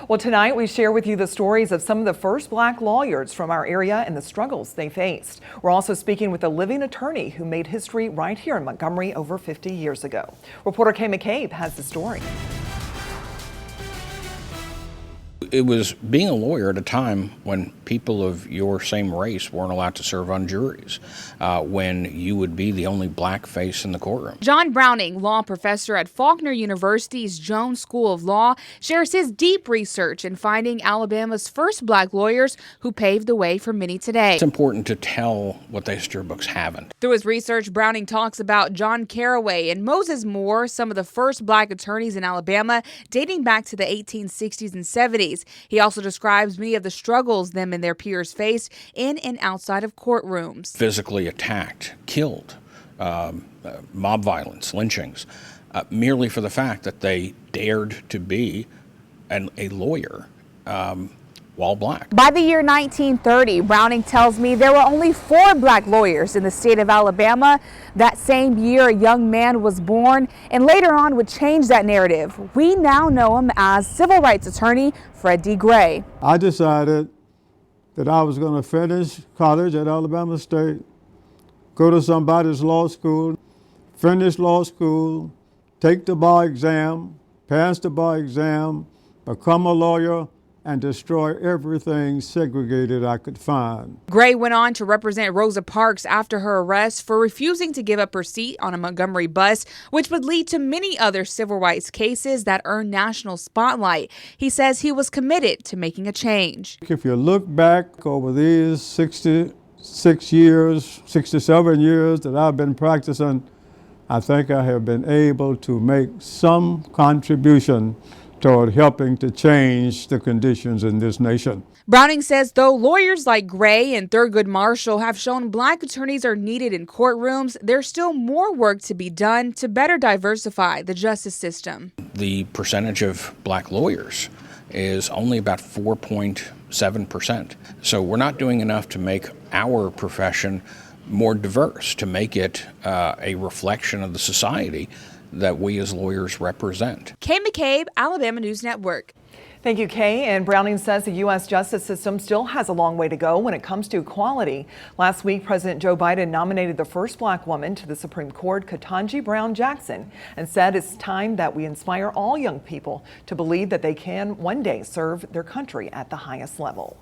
Well, tonight we share with you the stories of some of the first black lawyers from our area and the struggles they faced. We're also speaking with a living attorney who made history right here in Montgomery over 50 years ago. Reporter Kay McCabe has the story. It was being a lawyer at a time when people of your same race weren't allowed to serve on juries, when you would be the only black face in the courtroom. John Browning, law professor at Faulkner University's Jones School of Law, shares his deep research in finding Alabama's first black lawyers who paved the way for many today. It's important to tell what the history books haven't. Through his research, Browning talks about John Carraway and Moses Moore, some of the first black attorneys in Alabama, dating back to the 1860s and 70s. He also describes many of the struggles them and their peers faced in and outside of courtrooms. Physically attacked, killed, mob violence, lynchings, merely for the fact that they dared to be a lawyer while black. By the year 1930, Browning tells me there were only 4 black lawyers in the state of Alabama. That same year, a young man was born and later on would change that narrative. We now know him as civil rights attorney Fred D. Gray. I decided that I was going to finish college at Alabama State, go to somebody's law school, finish law school, take the bar exam, pass the bar exam, become a lawyer, and destroy everything segregated I could find. Gray went on to represent Rosa Parks after her arrest for refusing to give up her seat on a Montgomery bus, which would lead to many other civil rights cases that earned national spotlight. He says he was committed to making a change. If you look back over these 67 years that I've been practicing, I think I have been able to make some contribution toward helping to change the conditions in this nation. Browning says though lawyers like Gray and Thurgood Marshall have shown black attorneys are needed in courtrooms, there's still more work to be done to better diversify the justice system. The percentage of black lawyers is only about 4.7%. So we're not doing enough to make our profession more diverse, to make it a reflection of the society that we as lawyers represent. Kay McCabe, Alabama News Network. Thank you, Kay. And Browning says the U.S. justice system still has a long way to go when it comes to equality. Last week, President Joe Biden nominated the first black woman to the Supreme Court, Ketanji Brown Jackson, and said it's time that we inspire all young people to believe that they can one day serve their country at the highest level.